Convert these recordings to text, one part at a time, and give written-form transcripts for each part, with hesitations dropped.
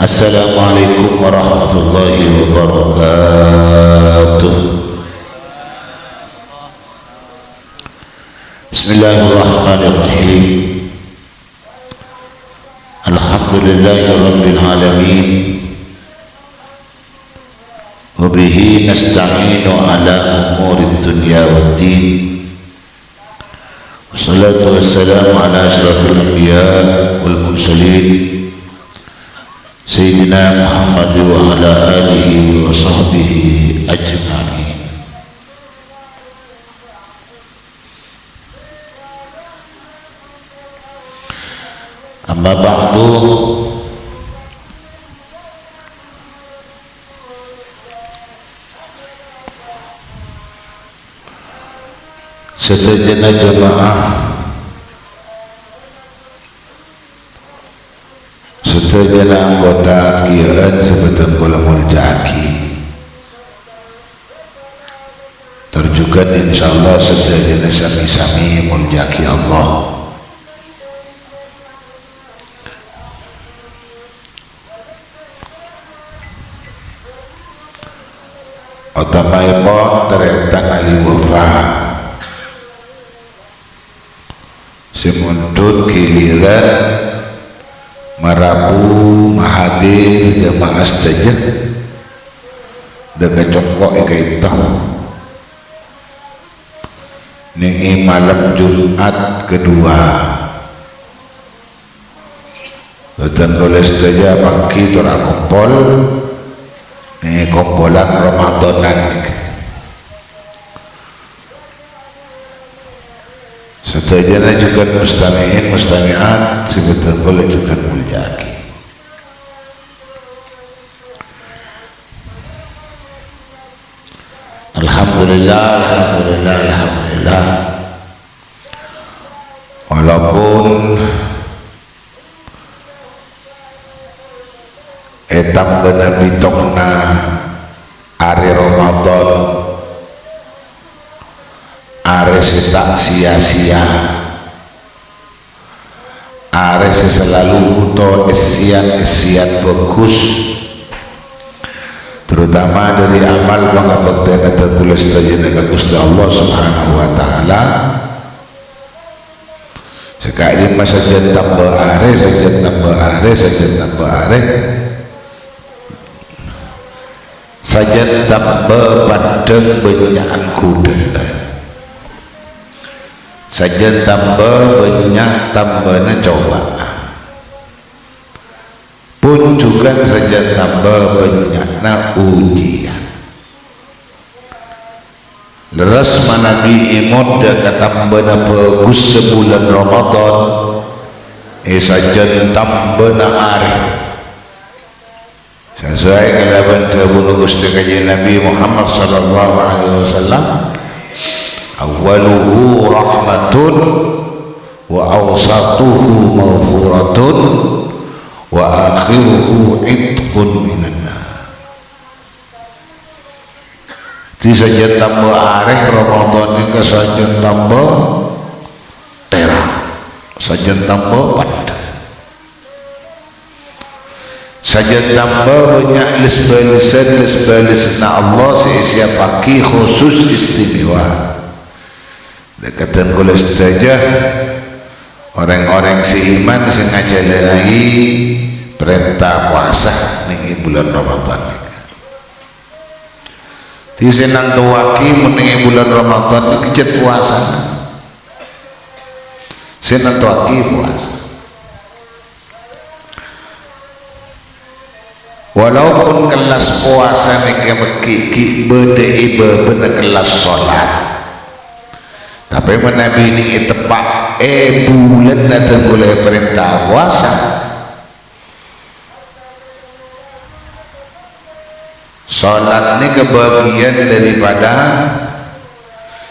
Assalamualaikum warahmatullahi wabarakatuh. Bismillahirrahmanirrahim. Alhamdulillahi rabbil alamin. Wa bihi nasta'inu ala umurid dunya waddin. Wassalatu wassalamu ala asyrafil anbiya wal mursalin Sayyidina Muhammad wa ala alihi wa sahbihi ajma'in. Amma ba'du. Sedaya jemaah, sedaya anggota kian sebetul kula muljaki terjugan insyaallah sedaya sami-sami muljaki Allah. Otamaipun teretan ali wafa semundut giliran marabu mahadir jamaah saja dengan cokok ika ning malam Jumat kedua dan oleh saja pagi tora kumpul ning kumpulan Ramadanan setajana juga mustami'in mustami'at sebetulnya boleh juga muljaki. Alhamdulillah, alhamdulillah, alhamdulillah. Walaupun etam benar bitongna hari Ramadan are tak sia-sia, are selalu butuh isian bagus, terutama dari amal pangabektian tertulis tajana ka Gusti Allah Subhanahu wa taala. Sekali masa saja tambah are, saja tambah are, saja tambah are, saja tambah padang benyakan kuda, saja tambah banyak tambahnya cobaan pun juga saja tambah banyaknya ujian. Leras manabi imod katambahnya bagus sebulan Ramadan saja tambahnya hari sesuai kalaban terbunuh Gusti Kanjeng Nabi Muhammad sallallahu alaihi wasallam. Awaluhu rahmatun wa awsatuhu maghfuratun wa akhiruhu itqun minan nar. Di saja tambah areh Ramadan ini saja tambah terang, saja tambah pada, saja tambah banyak lisbalisan Allah sesiap pagi khusus istimewa. Dekatan kulis saja orang-orang seiman sengaja lalai perintah puasa ning bulan Ramadan. Di senang tuwaki ning bulan Ramadan kejet puasa. Senang tuwaki puasa. Walaupun kelas puasa ning meki bede bener kelas salat. Tapi Nabi ini tepak bulan nanti boleh perintah puasa. Salat ini kebagian daripada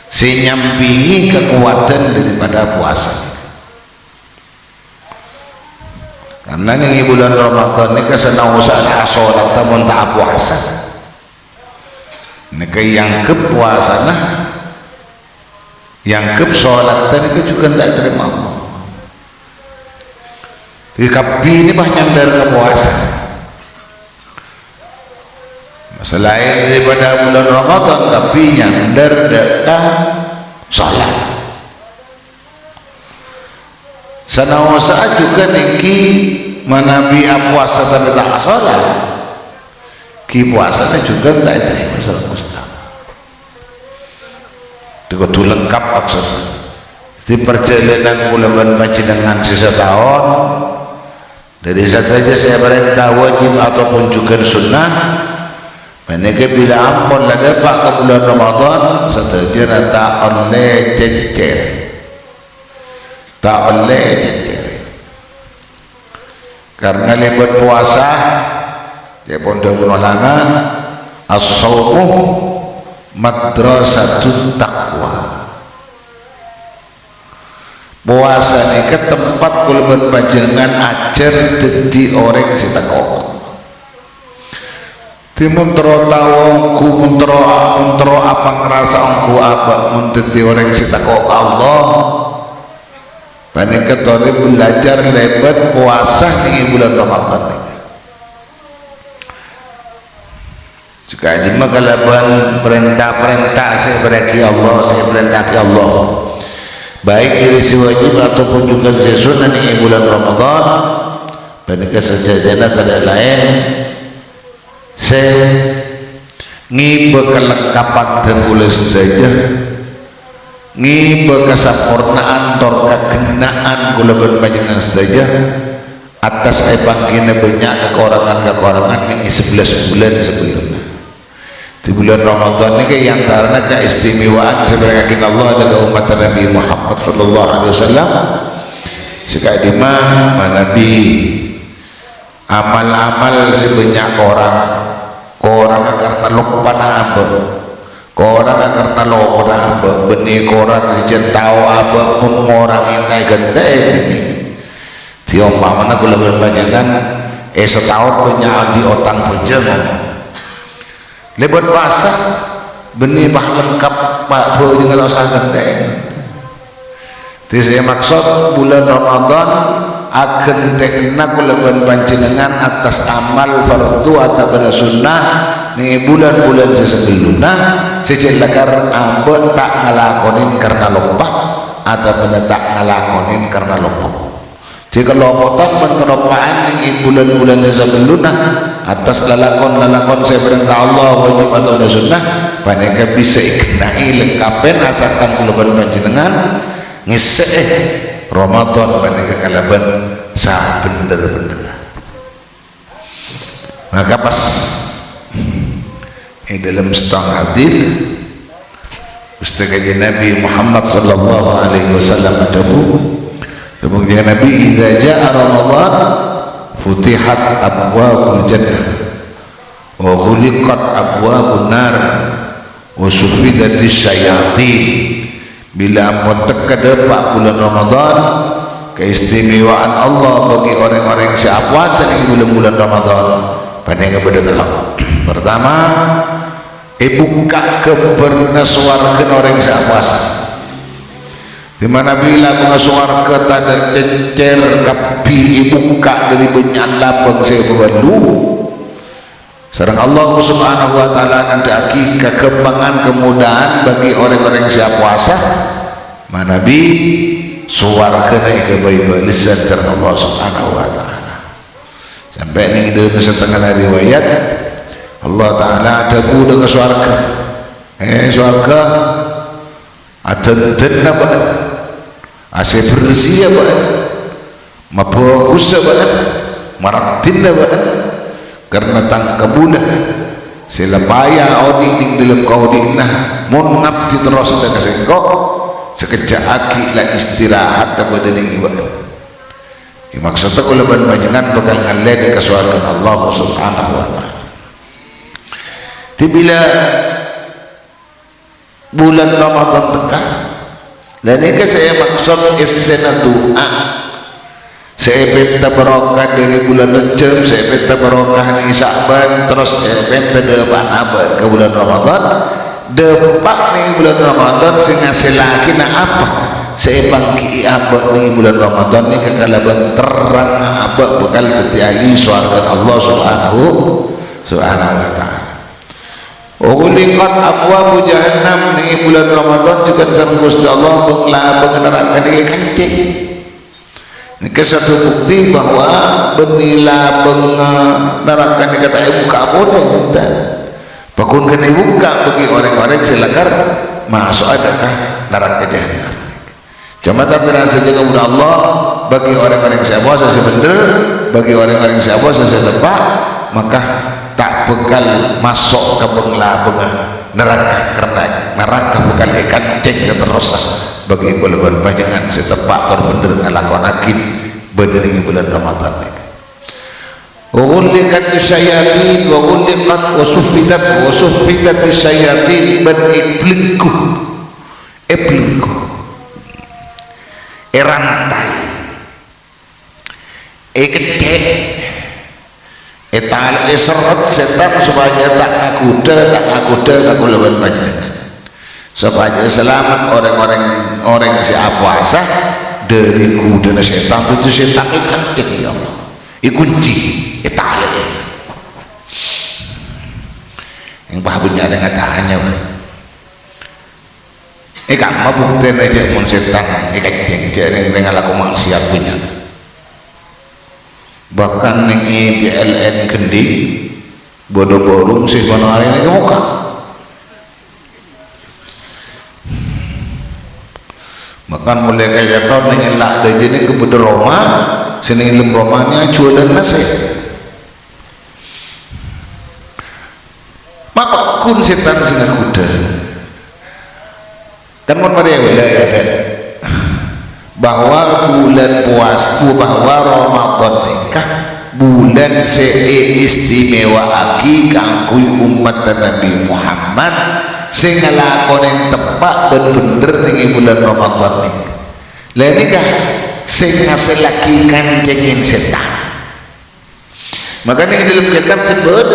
sinyampingi kekuatan daripada puasa. Karena ini bulan Ramadan ini kesenang usaha salat tapi tak puasa. Ini yang kepuasa nah yang ke sholat tadi juga tidak terima Allah. Di kapi ini banyak dari puasa. selain daripada bulan Ramadan tapi nyandar dekah salat sanawasa juga niki manabi puasa tapi tak salat ki puasanya juga tak terima salat Ustaz itu lengkap maksudnya di perjalanan bulan panjenengan sisa tahun dari saat saja saya perintah wajib ataupun juga sunnah mereka bila ampun lah dapat ke bulan Ramadan setelah tak oleh cecer karena lebat puasa dia pun dah ulama as-sawmu madrasatun taqwa puasa ni ke tempat kulban panjenengan ajar jadi orang si takwa timun tero tahu ku muntero apa ngerasa ku apa menjadi orang si takwa Allah panik ketore belajar lebat puasa di bulan Ramadan ni jika di makalaban perintah-perintah saya beraki Allah saya perintahki Allah baik dari si wajib ataupun juga si sunnah di bulan Ramadan panika sejadana tidak lain saya ngiba kelengkapan terboleh saja ngiba kesempurnaan tor kegenaan kula berpanjangan saja atas bangkina banyak kekurangan ini 11 bulan sebelumnya di bulan Ramadan ini yang karena keistimewaan sebagai Allah dengan umat Nabi Muhammad sallallahu alaihi wasallam sekali dimana Nabi amal-amal sebanyak orang karena lupa apa orang karena lupa apa benih orang sejak tahu apa pun orang yang genteng ini tiompa mana kula berpanjangan setahun banyak di otang penjengan lebat puasa benih bah lengkap pak bo dengan usaha genteng jadi saya maksud bulan Ramadan akan tekna kulaban panjenengan atas amal fardu atau pada sunnah ni bulan-bulan sebelumnya sejelakar abad tak ngalakonin karena lupa atau pada tak ngalakonin karena lupa jika lopotan menkelopaan yang bulan-bulan sebelumnya atas lalakon saya perintah Allah wajib atau sunnah panika bisa ikenai lengkapin asalkan kulaban panjenengan ngiseh Ramadan panika kalaban sah bener-bener maka pas dalam setengah hadis Ustaz Nabi Muhammad sallallahu alaihi wasallam adabu kemudian Nabi idza jaa Ramadan futihat abwabul jannah wa ghuliqat abwabun nar wa sufidatis syayatin bila ampun teka depak bulan Ramadan keistimewaan Allah bagi orang-orang yang siap puasa di bulan-bulan Ramadan pada kepada dalam pertama buka keberneswarkan orang yang siap puasa di mana bila mengesuarkan tanda cencer kapi buka dari benyan labang saya berbandu sarang Allah subhanahu wa ta'ala nanti kekembangan kemudahan bagi orang-orang yang siap puasa manabi suarkan ke bayi-bayi lisan sarang Allah subhanahu wa ta'ala sampai ini dalam setengah riwayat Allah ta'ala ada kuda ke suarga suarga ada tenna bahan asyik bersih bahan mabagus bahan maratinna bahan karena tangkabulah selapaya oding dalam kauding nah mun ngabdi terus dan kesengkok sekejap aki lah istirahat pada dengan ibadah maksudnya kalau panjenengan bakal ngalih kesuarkan Allah subhanahu wa ta'ala bila bulan Ramadan teka dan ini saya maksud istina doa saya minta barokah dari bulan Rajab saya minta barokah di Sya'ban terus saya minta depan abad ke bulan Ramadan depan nih bulan Ramadan saya ngasih lagi nah apa saya bangki abad nih bulan Ramadan ini kekalaban terang abad bakal tetiali suarkan Allah subhanahu wa ta'ala Uliqat abwabu jahannam ning bulan Ramadan juga sama Gusti Allah pengelabang neraka niki kancing. Niki satu bukti bahwa benila neraka niki kata buka bodoh dan bakun kena buka bagi orang-orang selakar masuk adakah neraka jahannam. Cuma terang saja kepada Allah bagi orang-orang siapa saya benar, bagi orang-orang siapa saya tepat, maka tak bekal masuk ke pengelabang neraka karena neraka bekal ikan cek seterusnya bagi golongan panjangan setepak terbener ngalakonakin berdiri bulan Ramadan ini. Ulikat syayatin wa ulikat wa suffidat syayatin ban iblingku rantai kecek etal seret setan supaya tak ngakuda kagulawan panjenengan supaya selamat orang-orang si puasa dari kuda setan itu setan kancing ya Allah ikunci etal yang bahagia dengan tahannya kamu buktiin aja pun setan kancing jadi dengan laku maksiat punya bahkan yang PLN kendi bodoh-bodoh sih mana hari ini ke muka bahkan mulai kayak tahun yang elak dan jadi kepada Roma sini ilmu Romanya jualan nasi maka kun setan singa kuda kan mau pada wilayah bahwa bulan puasa bahwa Ramadan nikah bulan seistimewa aki kangkui umat Nabi Muhammad sing ngelakoni tepak bener ning bulan Ramadan nikah lha nikah sing ngasil laki kancing setan makanya dalam kitab sebut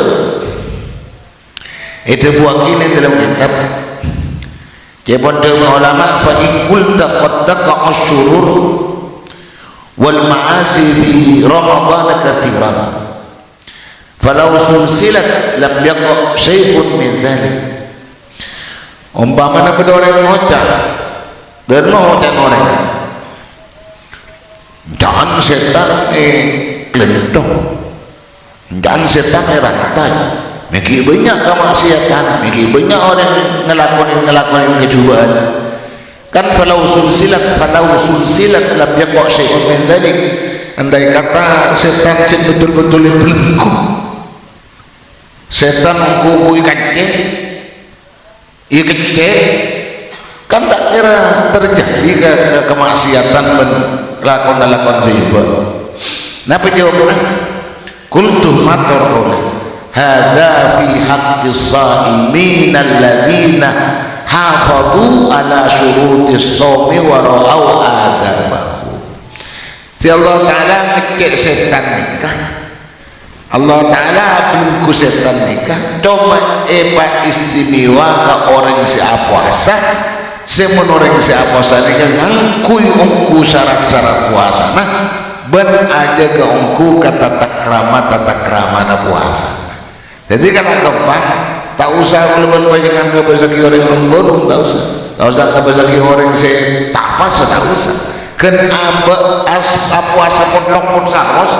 itu buakin dalam kitab Jepun ulama fa ikul taqattaqa asyurur wal ma'asi fi Ramadan katsiran falau sulsilat lam yaqa syai'un min dzalik umpamana pada orang ngocak dan ngocak orang jangan setan kelentong jangan setan rantai miki banyak kemaksiatan, miki banyak orang ngelakuin kecubaan. Kan falau sulsilat lam yaqa syai'un min dzalik. Andai kata setan betul-betul belenggu. Setan mengkubui kancing. Ia kecek kan tak kira terjadi kemaksiatan lakon sehingga. Napa jawabnya? Kultu matur oleh hadza fi haqqis shaimin alladzina hafadhu ala syurutis shaumi wa ra'au adabahu. Allah Ta'ala ngecek setan nikah, Allah Ta'ala belenggu setan nikah coba istimewa ke orang si puasa semen orang si puasa nikah ngangkui ungku syarat-syarat puasa nah ben aja ke ungku kata tata krama na puasa. Jadi kan gampang, tak usah belum banyak ke besaki orang lembur, tak usah ke besaki orang se tak apa tak usah. Ken ambe puasa pun saros,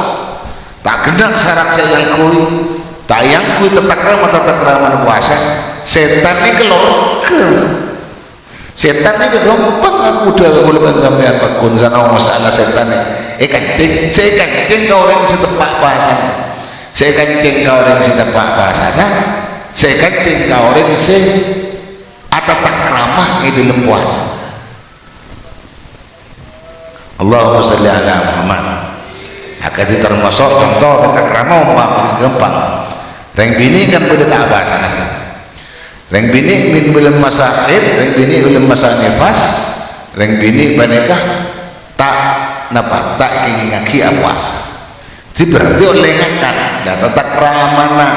tak kena syarat saya yang kui, tak yang kui tata krama puasa. Setan ni kelor ke, setan ni gampang aku dah belum sampai bakun sana masalah setan ni. Kancing, saya kancing kau orang setempat puasa. Saya kancing kau orang si tempat bahasanya saya kancing kau orang si atatak ramah di dalam puasa. Allahumma salli ala Muhammad akan termasuk contoh tatak ramah umpama gampang reng bini kan boleh tak bahasanya reng bini belum masa haid reng bini belum masa nifas reng bini menikah tak napa tak ingin ngaki puasa berarti oleh ngakan dan tata keramana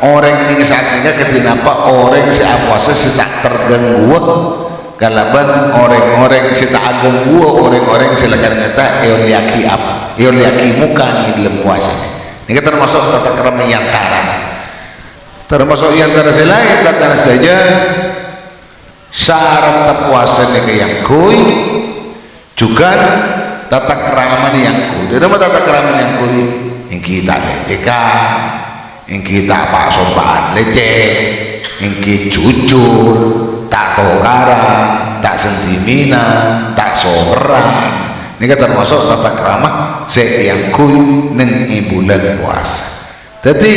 orang ini saat ini ketika orang si puasa si tak terganggu kalaban orang-orang si tak ganggu orang-orang si lekan kata eon yaki muka ni dalam puasa ini termasuk tata kerama yang tarang termasuk yang lain kata saja syarat puasa yang kui juga tata kerama yang kui. Di nama tata kerama yang kui yang kita lecehkan, yang kita pak sopan leceh, yang kita jujur, tak tokaran, tak sentimenan, tak soberan. Ini kan termasuk tata kerama yang kui neng bulan puasa. Jadi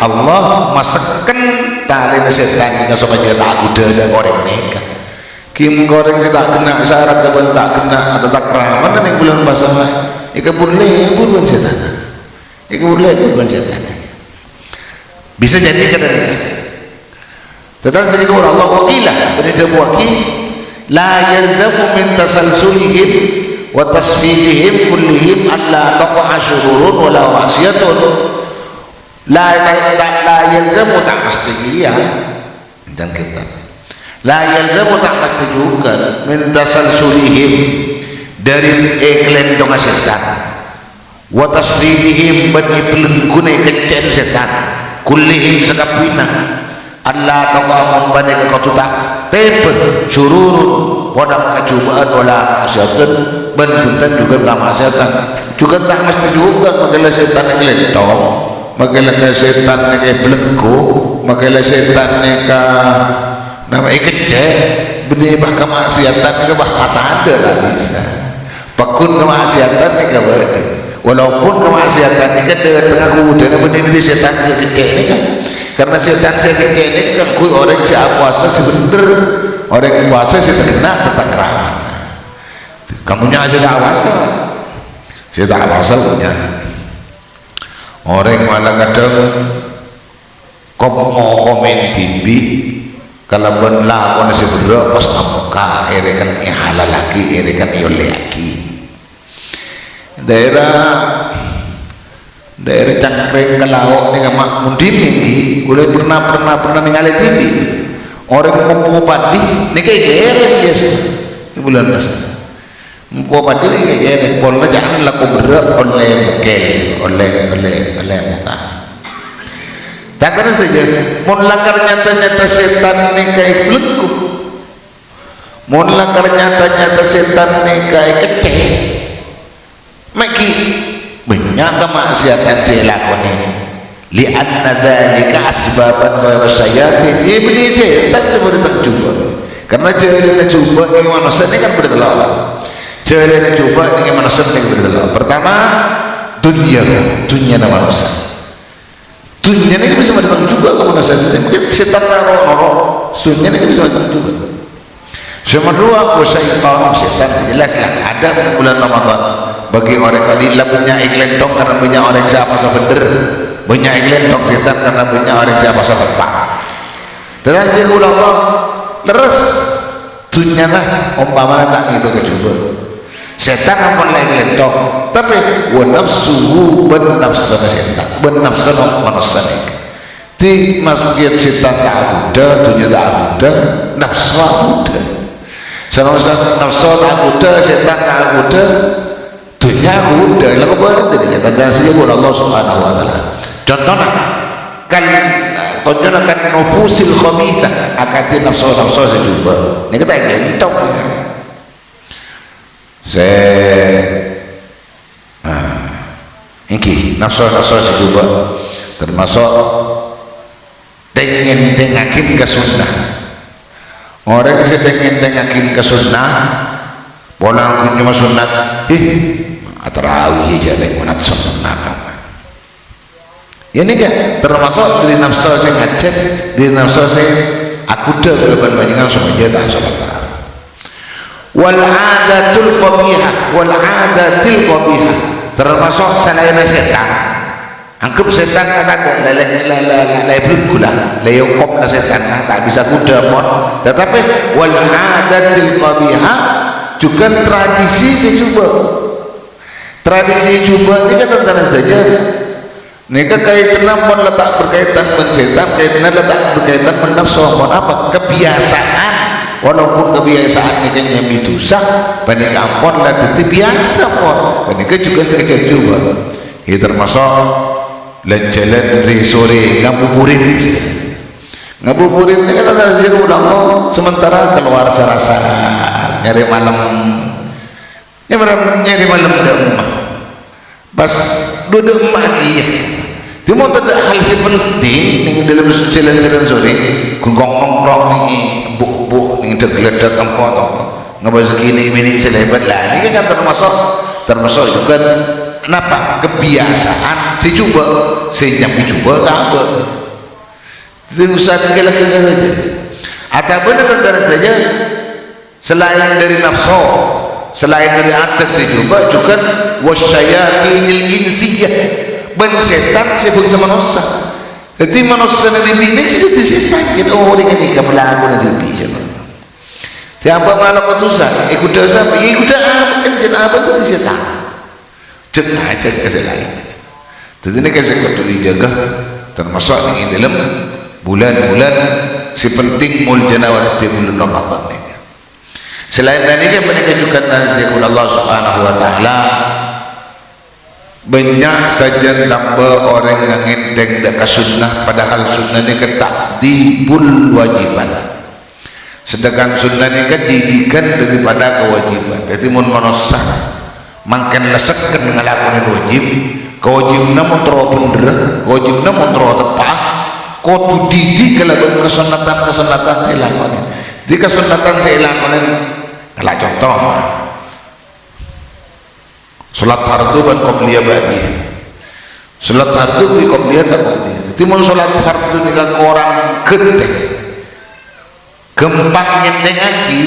Allah masakkan tali setan dengan supaya tak kuda dan goreng nikah. Kim goreng tak kena syarat dan tak kena atau tak keramat dan yang bulan puasa ikan boleh bulan setan. Ikan boleh bulan setan. Bisa jadi kan ini. Tetapi sedikit Allah wakilah benda wakil la yalzamu min tasalsulihim wa tasfidihim kullihim an la taqa syururun wala ma'siyatun. La yalzamu tak mesti dia dan kita la yalzamu tak mesti juga min tasalsulihim dari iklan dong setan wa tasfidihim bani pelengkune kecen setan kullihim sakapina Allah taqamun bani katuta tepe syururun wadam kacubaan wala masyatan bentuntan juga lama setan juga tak mesti juga magalah setan iklan dong magalah setan yang belenggu magalah setan yang nama kecek benih bah kemaksiatan yang bah kata ada lah bisa pakun kemaksiatan yang ada walaupun kemaksiatan yang ada tengah kuda benih ini setan sekecek ini kan karena setan sekecek ini kan kui orang siap puasa sebenar orang puasa sih terkena tetap keramat kamunya hasil awasa saya tak awasa punya orang malah kadang kau mau komen timbi kalau benlah kau nasi berdoa pas amuka erekan halal lagi erekan iole lagi daerah Cangkring Kelau ni mak mundim ni boleh pernah ningali timbi orang mau padi ni kayak geren biasa di bulan puasa mau padi ni kayak geren boleh jangan laku berdoa oleh bekel oleh muka. Tak kena saja, mau langgar nyata setan ni kayak belenggu, mau langgar nyata setan ni kayak kecil, maki banyak kemaksiatan celakoni. Lianna dzalika asbaban wa wasyayatin ibni setan seperti tak cuba. Karena jalan cuba ni manusia ni kan berdelok. Jalan cuba ni manusia ni berdelok. Pertama dunia manusia. Dunia ni bisa datang juga ke manusia. Mungkin setan naro dunia ni bisa datang juga. Yang kedua syaitan setan jelaslah ada bulan Ramadan bagi orang kali punya iklan dong karena punya orang siapa sebenar punya iklan dong setan karena punya orang siapa sebenar. Terus dia ulama leres dunia lah umpamanya tak itu kecoba. Setan apa lagi lendong tapi wa nafsuhu ben nafsana setan ben nafsana manusia di masjid setan tak ada dunia tak ada nafsu ada sama nafsu tak ada setan tak ada dunia ada lalu apa jadi kata jelasnya Allah subhanahu wa ta'ala contohnya kan nufusil khamithah akati nafsu sejuba ini kita lendong ini nafsu juga termasuk dengakin ke sunnah orang dengakin ke sunnah bolang kunyuma sunnah atarawi jalan menat sunnah ini kan termasuk dari nafsu saya ngecek dari nafsu saya aku dah berbandingan sama dia tak sholat wal adatul qabihah termasuk selain setan anggap setan kata lelai gula leyokop na setan tak bisa kuda pun tetapi wal adatul qabihah juga tradisi coba ini kan tentang saja ini kan kaitan pun letak berkaitan dengan setan kaitan letak berkaitan dengan nafsu apa kebiasaan walaupun kebiasaan ini kan nyami dosa banding ampun lah itu biasa pun banding juga juga ini termasuk jalan dari sore ngabuburit ngabuburit ini kata dari Allah, sementara keluar serasa nyari malam nyari malam dah emak pas duduk emak iya timur tidak hal si penting nih dalam jalan-jalan sore gongong nongkrong nih buk-buk nih degledak apa ngebahas gini ini selebat lah ini kan termasuk juga kenapa kebiasaan si coba si nyambi coba apa itu usaha tinggal-tinggal saja atau benar-benar saja selain dari nafsu selain dari adat si coba juga wasyayatinil insiyah ban setan sibuk sama manusia jadi manusia yang dibina itu setan gitu oh ini kan berlaku nanti bisa siapa malah ketusan ikut dosa ikut apa kan apa itu setan cek aja kesalahan jadi ini kasih kudu dijaga termasuk ini dalam bulan-bulan si penting muljana waktu bulan Ramadan ini selain dari ini mereka juga nanti Allah subhanahu wa ta'ala banyak saja tambah orang yang ngendeng dekat sunnah padahal sunnah ini ketakdibul wajiban sedangkan sunnah ini kan didikan daripada kewajiban jadi mun manusia makin lesekkan ngelakuin wajib kewajibnya mun terlalu bener kewajibnya mun terlalu tepat kudu didik kelakuan kesunatan saya lakukan di kesunatan saya lakukan kalau contoh salat fardu dan qobliyah ba'diyah salat fardu kuwi qobliyah tak qobliyah jadi mun salat fardu nikah orang gede gempang nyenteng lagi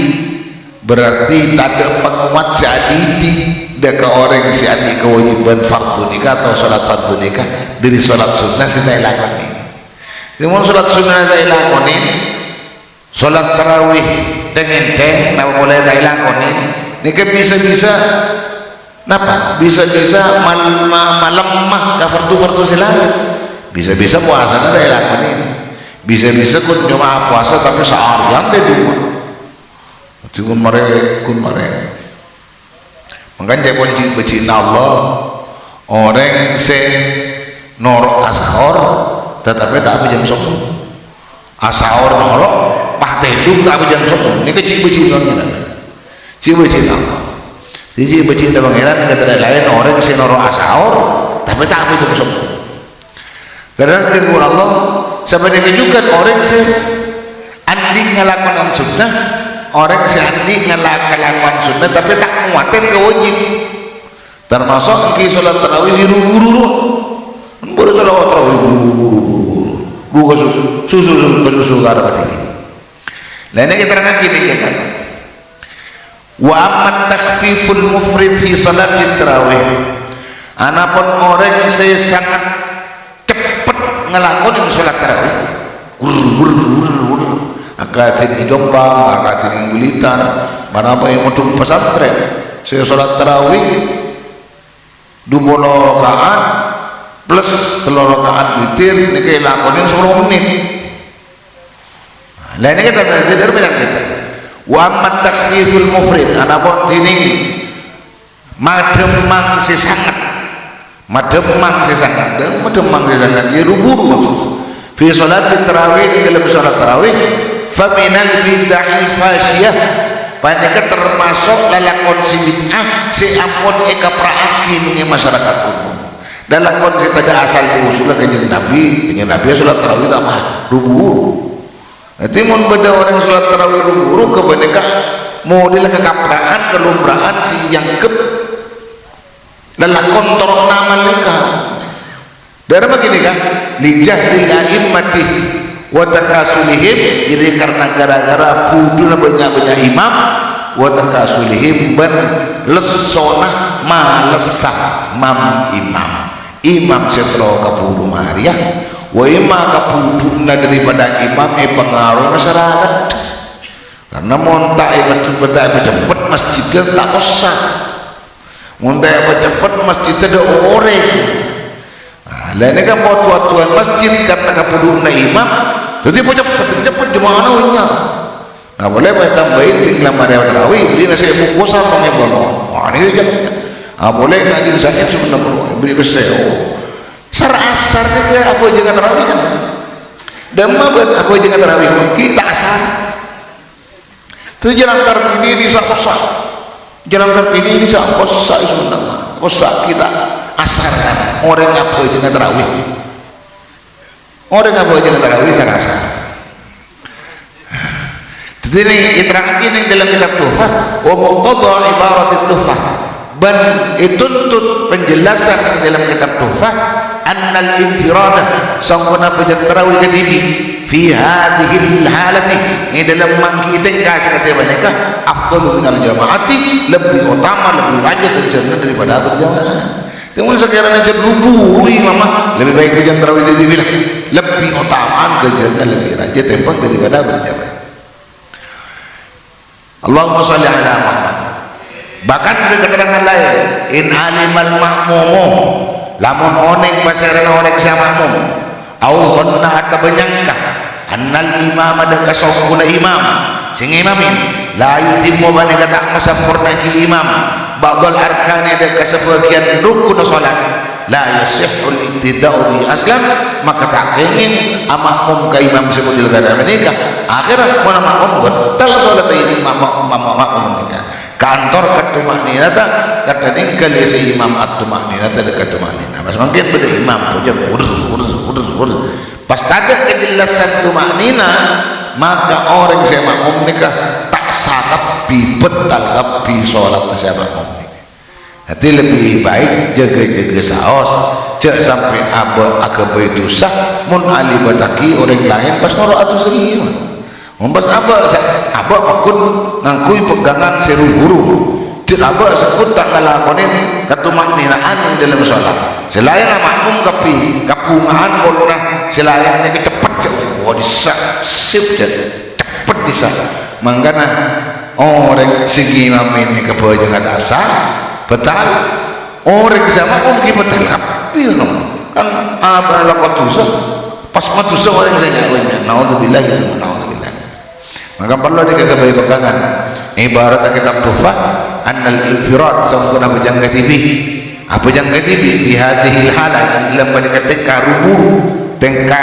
berarti tak ada penguat jadi di deka orang si adi kewajiban fardu nikah atau salat fardu nikah dari salat sunnah saya lakukan jadi mun salat sunnah saya lakukan salat tarawih dengan nama mulai saya lakukan nikah bisa-bisa kenapa? Bisa-bisa malam mah fardu silat bisa-bisa puasa ada lakukan ini bisa-bisa kun cuma puasa tapi seharian deh dua itu kun mereka makanya dia bencina Allah orang se norok asahor tetapi tak apa jam 10 asahor norok pah tedung tak apa jam 10 ini kecil bencina Allah jadi bercinta pangeran kata lain orang si noro asahor tapi tak apa itu semua terus dengan Allah sampai dikejukan orang si andi ngelakukan sunnah orang si andi ngelakukan sunnah tapi tak nguatin kewajib termasuk ke sholat tarawih buru-buru boleh sholat tarawih buru-buru susu karena macam ini lainnya kita terangkan gini kan wa ammat takhfiful mufrid fi salatit tarawih anapun orang saya sangat cepat ngelakuin salat tarawih akatin Jombang akatin Gulitan mana apa yang mau pesantren saya salat tarawih 2 rakaat plus 3 rakaat witir niki lakonin 10 menit lah ini kita sadar banyak kita wa ammat takhfiful mufrid anapun dini mademang sesangat dia rubur fi sholati tarawih di dalam sholat tarawih faminal bid'ahil fasyiyah paneka termasuk lalakon si bid'ah si ampun eka praaki ning masyarakat umum dalakon si tada asal usul kanjeng Nabi sholat tarawih tak mah rubur nanti mau beda orang sholat tarawih rubur kebanyakan model kekapraan kelumraan si yang lalakon torok nama mereka dari begini kan lijahlil a'immati wa takasulihim jadi karena gara-gara budul banyak-banyak imam wa takasulihim ban lesonah malesah imam setelah kapudu Maria wa imam kapuduna daripada imam pengaruh masyarakat karena montak betul-betul cepat masjidnya tak usah montak cepat masjidnya ada orang lah ini kan buat tuan masjid karena kapuduna imam jadi cepet jemaah nawanya nah boleh tambahin tinggal pada tarawih beli nasi bungkus apa yang bangun wah ini kan boleh ngaji sakit cuma beli besteo asar juga apa jangan tarawih kan Dama bet apa jangan tarawih kita asal. Tu jalan Kartini di Sakosa. Jalan Kartini di Sakosa sebenarnya. Kosa kita asarkan orang apa jangan tarawih. Orang apa jangan tarawih saya asal. Ini diterangkan ini dalam kitab Tuhfah wa muqtada ibarat Tuhfah dan dituntut penjelasan dalam kitab Tuhfah annal infiradah sangkuna pejak tarawih ketibi fi hadhil halati ini dalam mangki tengkah sekata mereka afdalu minal jamaati lebih utama lebih rajin kerjanya daripada berjamaah. Teman sekarang aja rubuh mama lebih baik kerja tarawih ketibi lebih utama kerjanya lebih rajin tempat daripada berjamaah. Allahumma sholli ala Muhammad. Bahkan ada keterangan lain in alimal makmumu lamun oneng pasarana oneng sa makmum au dhanna atau menyangka annal imam ada kasawkuna imam sing imamin la yutimmu bani kata masampurna ki imam ba'dal arkani ada kasebagian rukun salat la yasihul iktida'u bi aslan maka tak ingin makmum ka imam sebudil kada menika akhirat mana makmum betul salat ini makmum menika kantor katumakninata kata ninggal si imam at-tumakninata dekat tumakninah mas mungkin pada imam punya urus pas ada kejelasan tumakninah maka orang saya makmum nikah tak sakap bi betal kapi salat saya makmum. Hati lebih baik jaga-jaga saos cek sampai abah akabai dosa mun alibataki orang lain pas noro atu segi pas abah pakun ngangkui pegangan seru guru cek abah sekut tak ngalakonin katumakninaan dalam sholat selain makmum kapi kapungan bolna selain ini cepet cek bisa sip cepet bisa mangkana orang segi mamin ini kebawa jangan asal betul orang sama mungkin betul tapi kan apa lakukan dosa pas dosa orang saya nyawanya naudzubillah ya naudzubillah maka perlu diketahui pegangan ibarat kitab Tuhfah annal infirad sampuna bujang katibi apa jang katibi fi hadhil halah dalam ketika rubuh tengka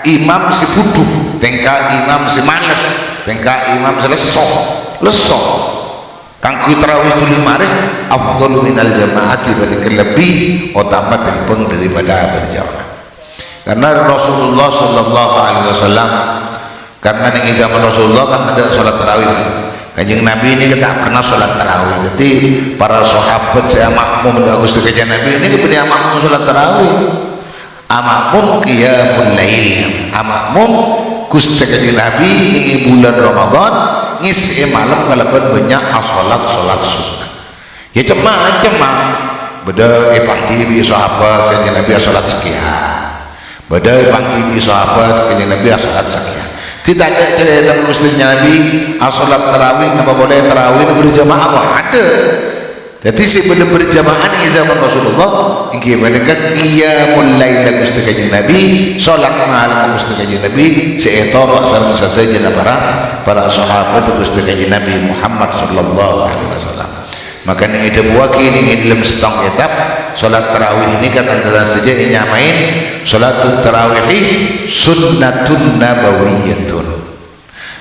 imam si puduh tengka imam si malas tengka imam si lesok kangku tarawih itu lima hari afdalu minal jamaati balik lebih utama tempeng daripada berjamaah karena Rasulullah sallallahu alaihi wasallam karena di zaman Rasulullah kan ada sholat tarawih kanjeng Nabi ini kita pernah sholat tarawih jadi para sahabat saya makmum bagus di kajian Nabi ini kemudian makmum sholat tarawih makmum qiyamul lail makmum Gusti kanjeng Nabi di bulan Ramadan ngisi malam kalaban banyak sholat sunnah ya macam beda pagi sahabat kanjeng Nabi sholat sekian beda pagi sahabat kanjeng Nabi sholat sekian tidak ada cerita muslimnya Nabi sholat tarawih apa boleh tarawih berjamaah ada jadi sebelum berjamaah di zaman Rasulullah ini mereka qiyamul lail Gusti kanjeng Nabi salat malam Gusti kanjeng Nabi seetor sareng saja para sahabat Gusti kanjeng Nabi Muhammad sallallahu alaihi wasallam maka ini ada buah kini dalam setong kitab salat tarawih ini kan antara saja nyamain salatut tarawih sunnatun nabawiyatun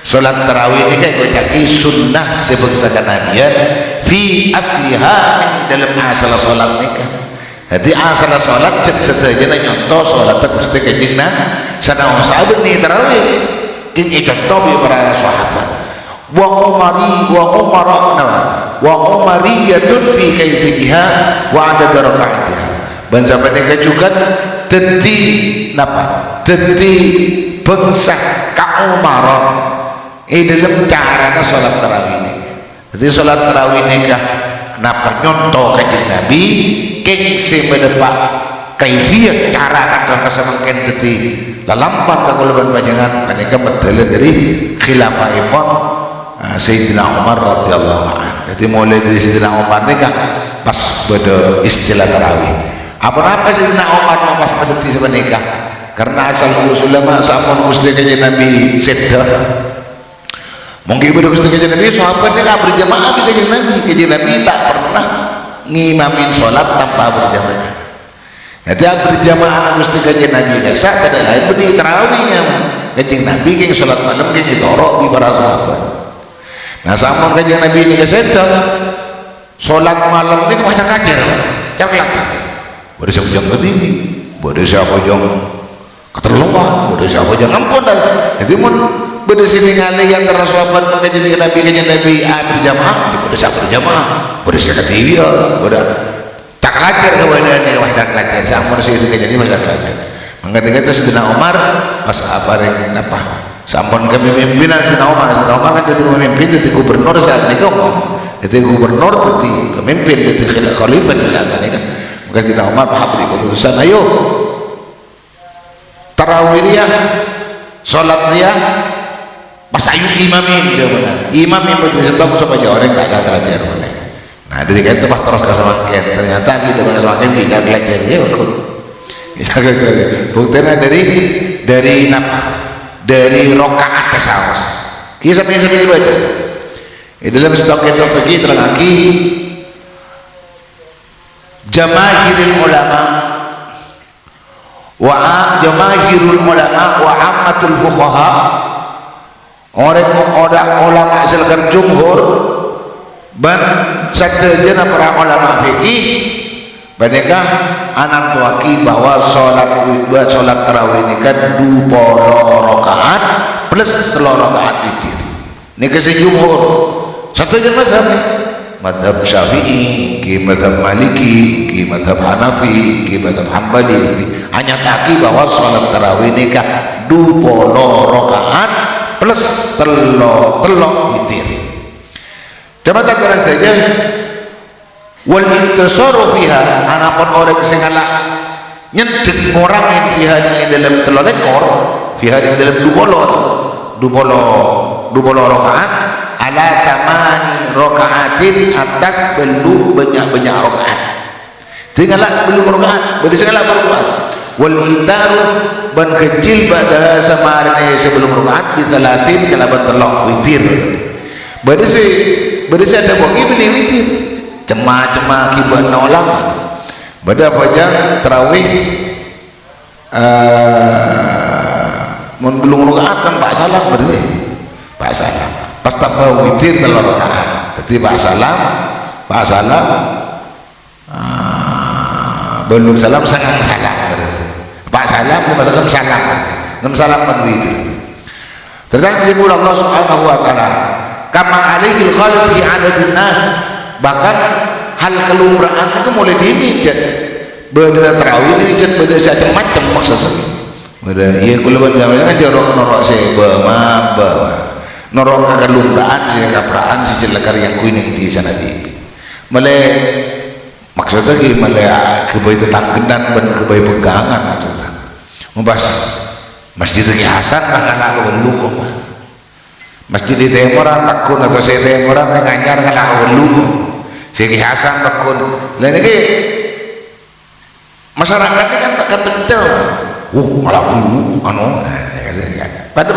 salat tarawih ini kan kaki sunnah sebangsa kanabian fi asliha dalam asal salat nikah jadi asal salat cek saja nyontoh salat Gusti kanjeng sana sahabat ni tarawih ini contoh para sahabat wa umariyatun fi kaifatiha wa adad rakaatiha ban sampai juga dadi napa dadi bangsa ka Umar dalam caranya salat tarawih ini jadi salat tarawih ini kenapa nyontoh kanjeng Nabi keng sebedepak kaifiyat cara kata kesemangkan dadi lalampan kagulaban panjangan mereka medale dari khilafahipun Sayyidina Umar radhiyallahu anhu jadi mulai dari Sayyidina Umar ini pas pada istilah tarawih apa Sayyidina Umar pas pada istilah nikah karena asal ulama sampun Gusti kanjeng Nabi sedha mungkin pada Gusti kanjeng Nabi sahabatnya gak berjamaah di kanjeng Nabi tak pernah ngimamin sholat tanpa berjamaah jadi berjamaah Gusti kanjeng Nabi biasa tidak lain beri tarawihnya Kanjeng Nabi keng salat malam keng ditorok di para sahabat. Nah sampun Kanjeng Nabi ini kesedang salat malam ini macam kacer lagi bade siapa kedini bade siapa jang keterlaluan bade siapa jang ampun dah jadi mun bade sini ngali antara sahabat Kanjeng Nabi berjamaah bade siapa berjamaah bade siapa TV bade tak kacer kewadaan ini macam kacer sampun sih itu jadi macam kacer. Mengatakan itu Sayyidina Umar mas apa yang apa sampun kami pimpinan Sayyidina Umar kan jadi pemimpin jadi gubernur saat ini kok jadi gubernur jadi pemimpin jadi khalifah di saat ini kan maka Sayyidina Umar beri keputusan ayo tarawih dia sholat dia pas ayu imamin dia benar imam yang berdiri setok supaya orang tak akan belajar boleh. Nah dari itu pas terus ke semakin ternyata kita semakin tidak belajar dia buktinya dari rokaat saus kisah itu aja dalam stok itu fikih terlaki jamaahirul ulama wa ammatul fuqaha orang ulama selgar jumhur dan saja para ulama fikih Badekah anak tuaki bahwa sholat tarawih ini kan 20 rakaat plus 3 rakaat witir. Ini kasih jumhur. Satu je mazhab ni. Mazhab Syafi'i, ki mazhab Maliki, ki mazhab Hanafi, ki mazhab Hambali. Hanya taki bahwa sholat tarawih ini kan 20 rakaat plus 3 witir. Dapat antara saja wal intisaru fiha anapun orang sing ngalak nyedek orang yang fiha di dalam 3 ekor fiha di dalam 20 rakaat ala tamani rakaatin atas belum banyak rakaat tinggallah belum rakaat beri segala rakaat wal itaru ban kecil pada samarne sebelum rakaat di 30 kalaban telok witir beri ada bagi beli witir cema-cema kibat nolam pada pajang terawih belum rakaat kan Pak Salam berarti Pak Salam pas tak mau witir 3 rakaat jadi Pak Salam belum salam sangat salam berarti Pak Salam Pak Salam salam 6 salam berwitir ternyata sejumlah Allah Subhanahu wa ta'ala kama alaihil khalif fi adadin nas bahkan hal kelumrahan itu mulai dimijat beda terawih ini ijat beda macam maksudnya beda iya kulaban jamanya kan jorok norok seba norok kelumrahan sih kapraan si celakar yang kuini di sana di mulai maksudnya gini mulai kebaik tetanggenan dan kebaik pegangan maksudnya membahas masjid Hasan lah belum masjid di Temoran takun atau si Temoran yang nganyar kan belum Segi Hasan bakun lain lagi masyarakat ini kan takkan betul malah dulu pada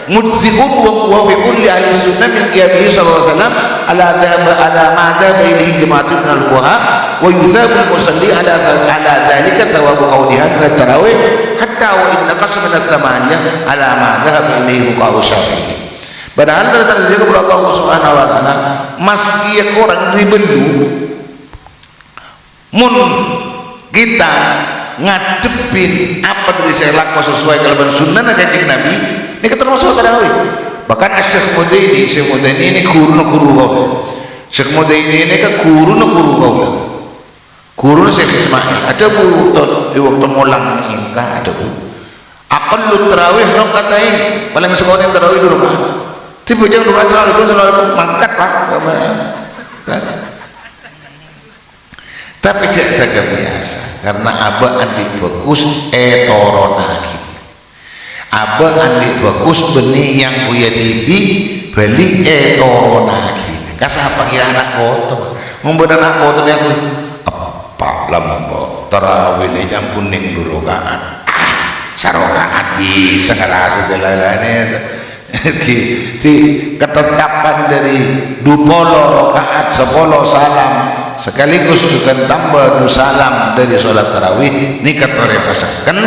mujzi'un wa fi kulli ahli sunnah min qiyamihi sallallahu alaihi wasallam ala ma'dha bailihi jama'atun min al-fuqaha wa yuthabu al-musalli ala dhalika thawabu qawliha min at-tarawih hatta wa inna qasam min ath-thamaniyah ala ma'dha bailihi fuqaha Syafi'i. Padahal terjadi kepada Allah Subhanahu wa ta'ala meski orang dibelu mun kita ngadepin apa dari saya lakukan sesuai kalau sunnah Kanjeng Nabi ini termasuk tarawih bahkan Syekh Mudaini ini guru kau Syekh Mudaini ini kan guru Syekh Ismail ada bu di waktu mulang ini kan ada bu aqallu tarawih rakatain paling sekolah tarawih dulu kan tipe jangan doa selalu mangkat Pak tapi tidak saja biasa karena abah adik bagus etoronaki abah adik bagus benih yang buya tibi beli etoronaki kasih apa ya anak foto membuat anak foto yang apa lambok terawih ini jam kuning dulu kan sarokaat bisa ngerasa jalan-jalannya ketetapan dari 20 rakaat 10 salam sekaligus juga tambah salam dari sholat tarawih ni katore pasakan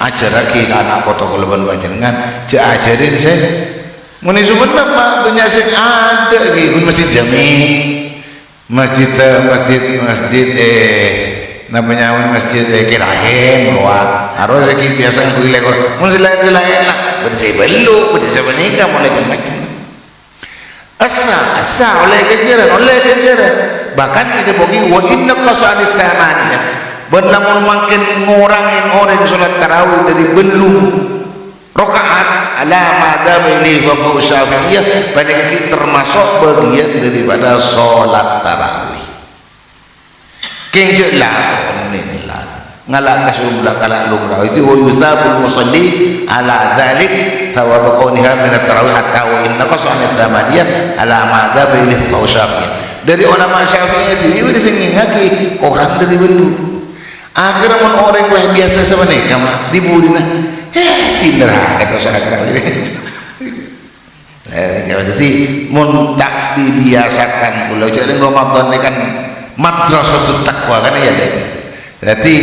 ajaraki anak foto keleban panjenengan ajarin saya muni sebenarnya Pak benyasik ada gitu masjid jami masjid namanya masjid Kirahen wah harus lagi biasa kuile kok mun selain lah bersih beluk bersih menikah mulai macam asa oleh kejaran bahkan kita bagi wa inna qasanith thamaniyah bernamun makin ngurangin orang salat tarawih dari belum rakaat ala madhab ini wa Syafi'iyah pada kita termasuk bagian daripada salat tarawih kengje ngalak kasumlah kalak lumrah itu wa yuthabul musalli ala dhalik thawab qawniha min at-tarawih hatta wa inna qasanith thamaniyah ala madhab ini wa Syafi'iyah dari ulama Syafi'iyah ini udah ngingaki orang dari belu akhirnya mun orang yang biasa sama nih kama dibulina tindra itu sangat keren jadi mun tak dibiasakan kalau jadi Ramadan ini kan madrasah takwa kan ya jadi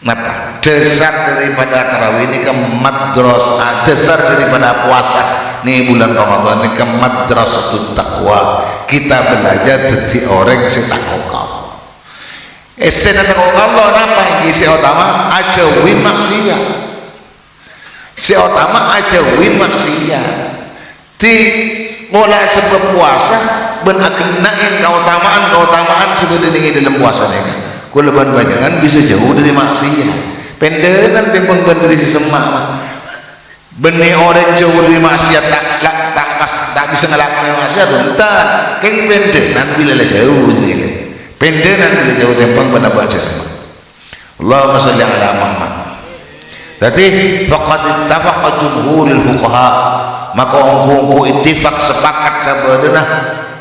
apa dasar daripada tarawih ini ke madrasah dasar daripada puasa nih bulan Ramadan ini ke madrasah takwa kita belajar dari orang yang takwa esen takwa Allah apa yang si utama ajauhin maksiat si utama ajauhin maksiat di mulai sebelum puasa benakenain keutamaan sebenarnya dalam puasa nih kalau banyak bisa jauh dari maksiat pendenan tempeng dari si semak benih orang jauh dari maksiat tak bisa ngelakuin maksiat entah keng pendenan bila jauh sendiri pendenan bila jauh tempeng benar baca semak Allahumma salli ala Muhammad jadi faqad ittafaqa jumhurul fuqaha maka ongko ittifaq sepakat sebenarnya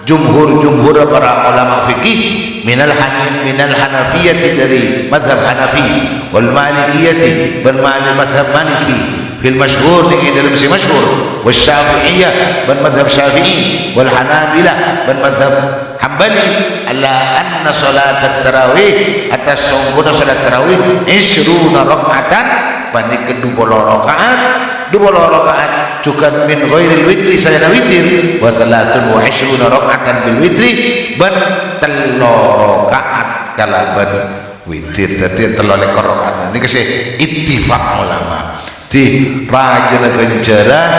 jumhur para ulama fikih minal hanafiyah dari madhab Hanafi wal malikiyah dan madhab Maliki fil masyhur dengan dalam si masyhur wal syafi'iyah dan madhab Syafi'i wal hanabilah dan madhab Hambali ala anna salat tarawih atas sungguhnya salat tarawih 20 rakaatan banding ke 20 rakaat 20 rakaat juga min ghairil witri saya witir wa 23 rakaatan bil witri ban 3 rakaat kalaban witir dadi 3 rakaat nanti kese ittifaq ulama di rajana ganjaran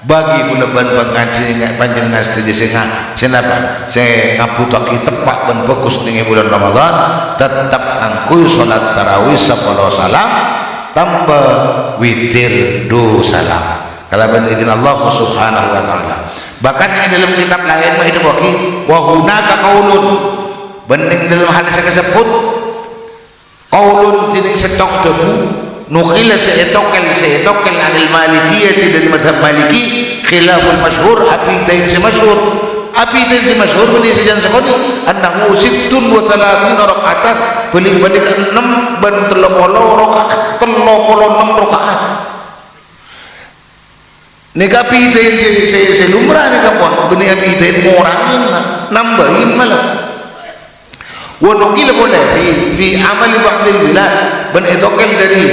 bagi kuleban pengaji panjenengan setuju senapa saya ngaputaki tepak ben fokus dengan bulan Ramadan tetap angkuy salat tarawih 10 salam tambah witir 2 salam kalau berizin Allah subhanahu wa ta'ala bahkan yang dalam kitab lain mah itu bagi wa hunaka qaulun bening dalam hadis tersebut qaulun tining setok debu nukhila seetokel anil malikiyah dari madhab maliki khilaful masyhur abitain si masyhur beli sejan sekali annahu 36 rakaatan beli balik 6 ban 30 rakaat 36 rakaat nika abitain si lumrah nika pun beli abitain ngurangin nambahin malah wa nuqila boleh fi amali ba'dil bilad ban etokel dari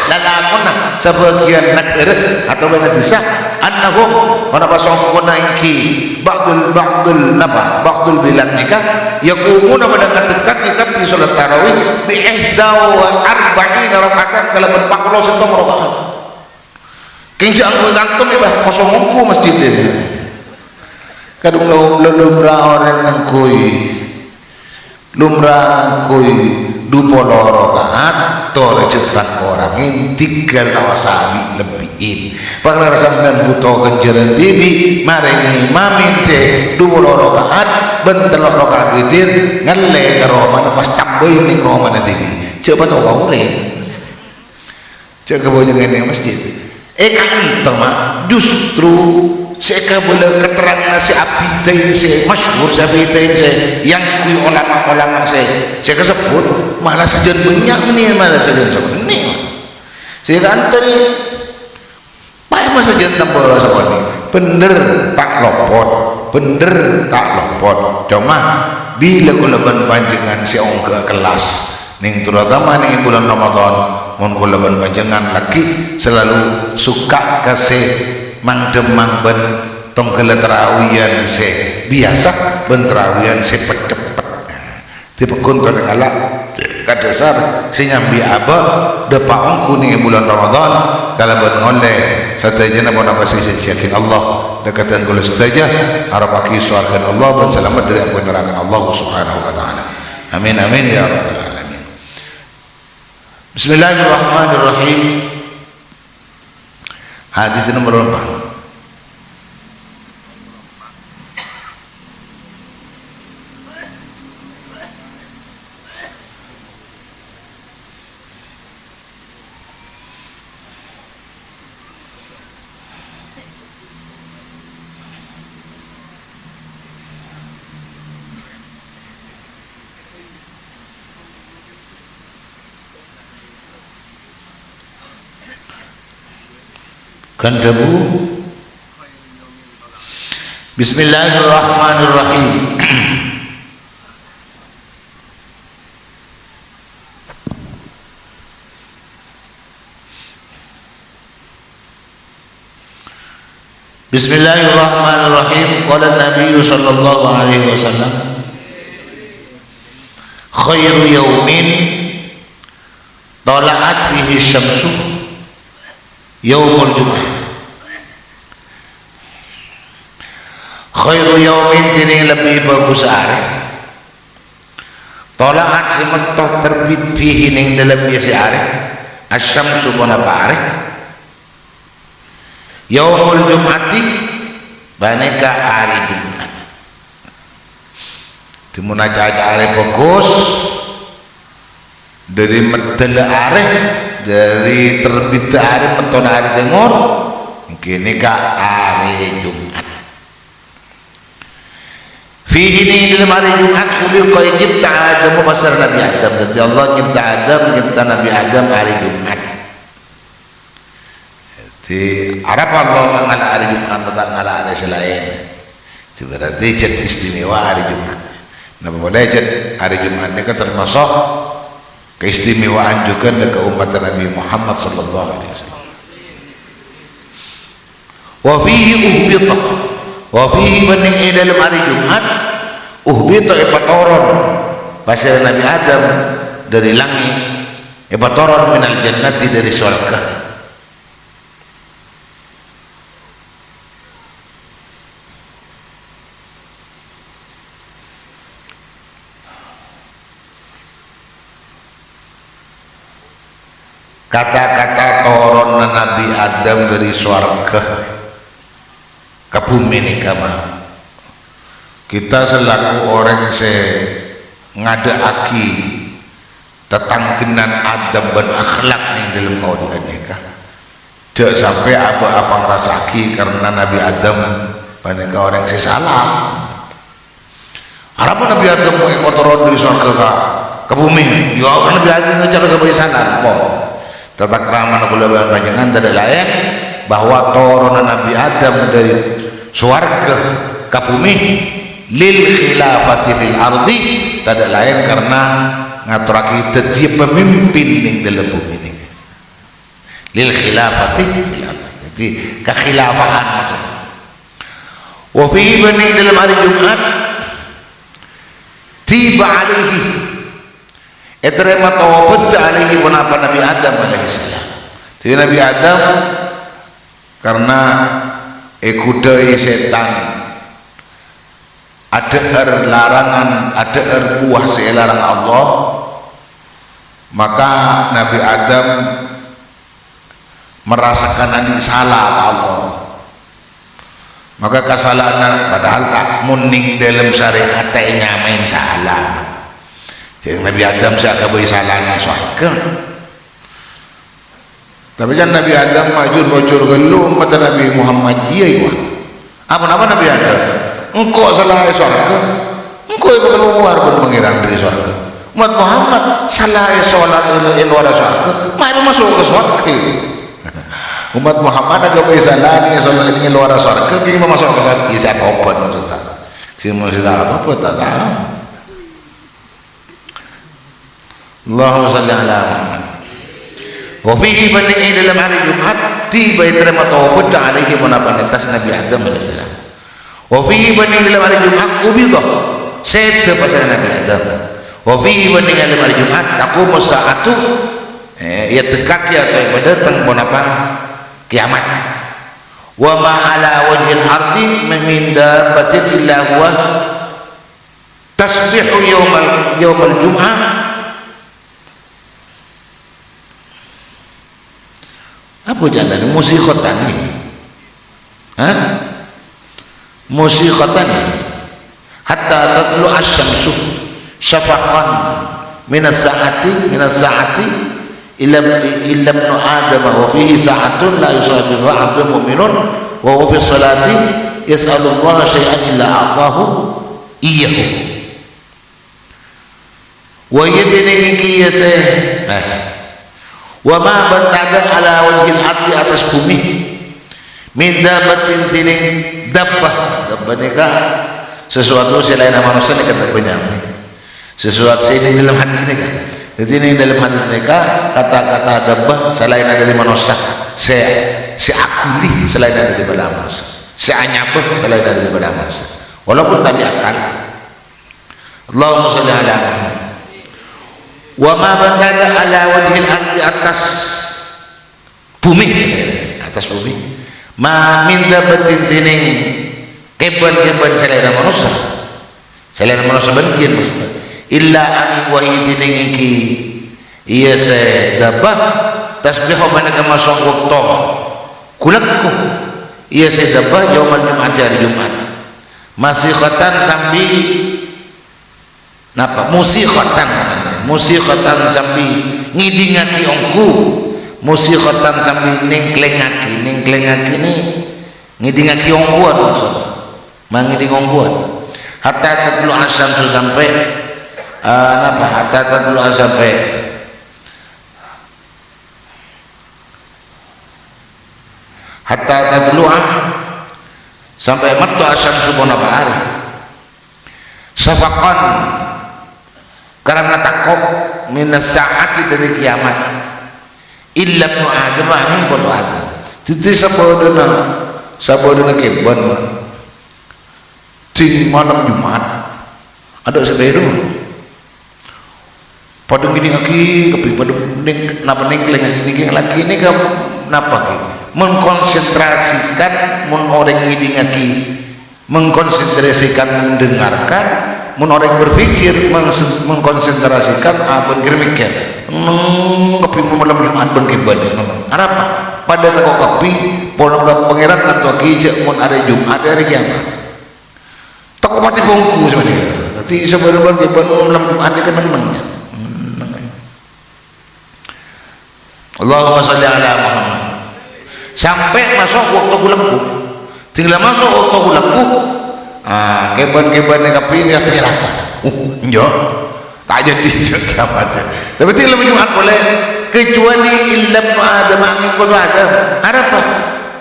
lalamunah sebagian negara atau benar desa annahum mana pasongkona iki ba'dul bilad nikah yaqumuna pada ketika kita di salat tarawih bi 41 rakaatan kalau 41 rakaat kinjang kantum ya bah kosong ngku masjid ini kadung lumrah orang ngangkui 20 rakaat tore cepat orangin 3 tawasabi lebihin pakar sampean butuh kenjeran TV maring imamin ce 20 rakaat bentel rakaat witir ngele karo mana pas tambahin ning mana TV coba tau urip cek kebonjengan masjid kan mah justru saya boleh keterangan si abitain si masyhur si abitain si yang kui ulama saya kesebut malah sejen banyak nih malah sejen sebenarnya saya kantor pak emang sejen tambah sama ini bener tak lopot bener tak lopot. Cuma bila kulaban panjenengan siang ke kelas ning terutama ning bulan Ramadan mun kulaban panjenengan lagi selalu suka kasih mangdem ben tong keleterawian se biasa benterawian se pet tipe kuntur ala kadasar sinyambi aba depa ongku ning bulan Ramadan kalaban ngole satajana bona pasti yakin Allah dekatan kula saja harap aki surga Allah dan selamat dari api neraka Allah Subhanahu wa taala. Amin amin ya rabbal alamin. Bismillahirrahmanirrahim. Hadis nomor 4. Kandabu. Bismillahirrahmanirrahim. Bismillahirrahmanirrahim. Qala Nabi sallallahu alaihi wasallam khairu yaumin tala'at fihi syamsu yaumul Jumat. Khairu yaumin tini lebih bagus hari tola'at sementoh terbit fihi ning dalam biasa hari asyamsu bonapa hari yaumul Jumati baneka hari Jumat timuna caca hari bagus dari medel hari dari terbit hari menton hari timur kini ka hari Jumat fihi ini dalam hari Jumat khuliqa nyipta Adam pasal Nabi Adam jadi Allah nyipta Adam nyipta Nabi Adam hari Jumat jadi harap Allah mengalah hari Jumat tak ngalah hari selain itu berarti jadi istimewa hari Jumat nah boleh jadi hari Jumat ini kan termasuk keistimewaan juga ke umat Nabi Muhammad sallallahu alaihi wasallam. Wa fihi uhbita wa fihi bening dalam hari Jumat uhbita ipatoron pasal Nabi Adam dari langit ipatoron minal jannati dari surga. Kata-kata toron Nabi Adam dari surga ke bumi ini kama kita selaku orang se ngadaaki tetangkenan Adam dan akhlak yang dalam kau dianeka tidak sampai apa-apa ngerasaki karena Nabi Adam banyak orang se salah harapan Nabi Adam mau toron dari surga ke bumi ya Nabi Adam cara kebiasaan kok tata kerama kulaban panjangan tidak lain bahwa turun Nabi Adam dari surga ke bumi lil khilafati fil ardi tidak lain karena ngaturaki jadi pemimpin yang dalam bumi ini lil khilafati fil ardi jadi kekhilafaan maksudnya wa fi bani dalam hari Jumat tiba alaihi terima taubat alaihi punapa Nabi Adam alaihissalam jadi Nabi Adam karena ikudai setan ada larangan ada buah selarang Allah maka Nabi Adam merasakan ini salah Allah maka kesalahan padahal tak muning dalam syariat nyamain salah jadi Nabi Adam saya akan beri salahnya surga tapi kan Nabi Adam majur bocor gelu umat Nabi Muhammad iya apa-apa Nabi Adam engkau salah surga engkau yang keluar berpengiran dari surga umat Muhammad salah sholat iluara surga mau masuk ke surga umat Muhammad agak bisa nani soal ini luar surga kini mau masuk ke surga bisa tobat maksudnya sih mau apa tak tahu. Allahumma salli ala Muhammad. Wa fihi bani dalam hari Jumat tiba diterima taubat alaihi munafiqatas Nabi Adam alaihissalam. Wa fihi bani dalam hari Jumat ubidah set pasal Nabi Adam. Wa fihi bani dalam hari Jumat taqumu sa'atu ya tekak ya atau datang apa kiamat. Wa ma ala wajhil ardi min dabbatin illa huwa tasbihu yaumal jum'ah apa jalan musiqatan ni musiqatan hatta tatlu asy-syamsu syafaqan minas sa'ati illa ibnu adam wa fihi sa'atun la yusabihu 'abdun mu'minun wa huwa fi sholati yas'alu Allah syai'an illa a'tahu iyyahu wa yatini kiyasa wa ma bantada ala wajhil ardi atas bumi min dabatin tining dabbah nikah sesuatu selain manusia nikah terbanyak sesuatu ini dalam hadis nikah jadi ini dalam hadis nikah kata-kata dabbah selain dari manusia si akuli selain dari manusia si anyabah selain dari manusia walaupun tadi akan Allahumma sholli ala Muhammad. Wa ma bandada ala wajhil ardi atas bumi ma min dabatin tining keban selain manusia bangkin illa ani wahi tining iki iya se dabah tasbihu manaka masuk waktu kulakku iya se dabah yaumal jumat hari Jumat musiqatan sambi napa musiqatan sambi ngidingaki ongku musiqatan sambi ningklengaki ni ngidingaki ongkuan maksud mangiding ongkuan hatta tatlu asyamsu sampai hatta tatlu sampai hatta tatlu sampai mattu asyamsu bonapa hari syafaqan karena takut minas saati dari kiamat illa ibnu adam angin kono adam titi sabodona keban di malam Jumat ada seteru pada gini kaki kepi pada ning napa ning lagi ini kamu napa ki mengkonsentrasikan orang ngidingaki mengkonsentrasikan mendengarkan orang berpikir mengkonsentrasikan apa mikir kepi malam Jumat bangkiban apa pada teko kepi pola pangeran atau kijak mun ada Jumat hari kiamat toko mati bongku sebenarnya nanti sebenarnya bangkiban malam Jumat kan menang Allahumma sholli ala Muhammad sampai masuk waktu hulaku tinggal masuk waktu hulaku keban-keban yang kapin ya pirah enggak tak jadi kiamat tapi tidak Jumat boleh kecuali illa ibnu adam angin kono adam ada apa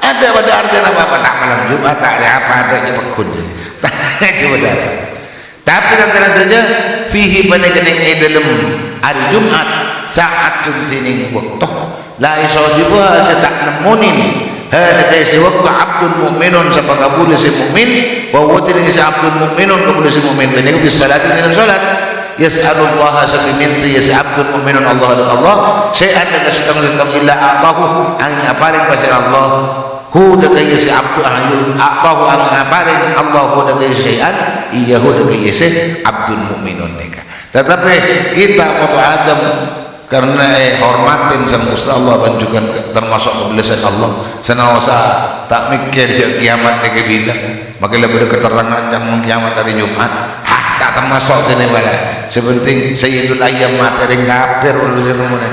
ada pada artinya apa tak malam Jumat tak ada apa adanya pekun coba dah tapi katakan saja fihi banegening dalam hari Jumat saatun tining waktu la isodifuha setak nemunin hada kaisi waktu abdul mu'minun sapa kabul si mu'min wa huwa tining si abdul mu'minun kabul si mu'min bening fi salati dalam salat yas'alullaha sabiminti yas abdul mu'minun Allah syai'an daga sedang illa aqahu angin aparing pasir Allah hu daga si abdul aqahu angin aparing Allah hu daga syai'an iya hu daga si abdul mu'minun nika tetapi kita waktu Adam karena hormatin sang Gusti Allah dan juga termasuk kebelasan Allah senawasa tak mikir je kiamat ni bila maka lebih keterangan yang kiamat dari Jumat tak termasuk kene bala sepenting sayyidul ayyam materi kafir ulun setemune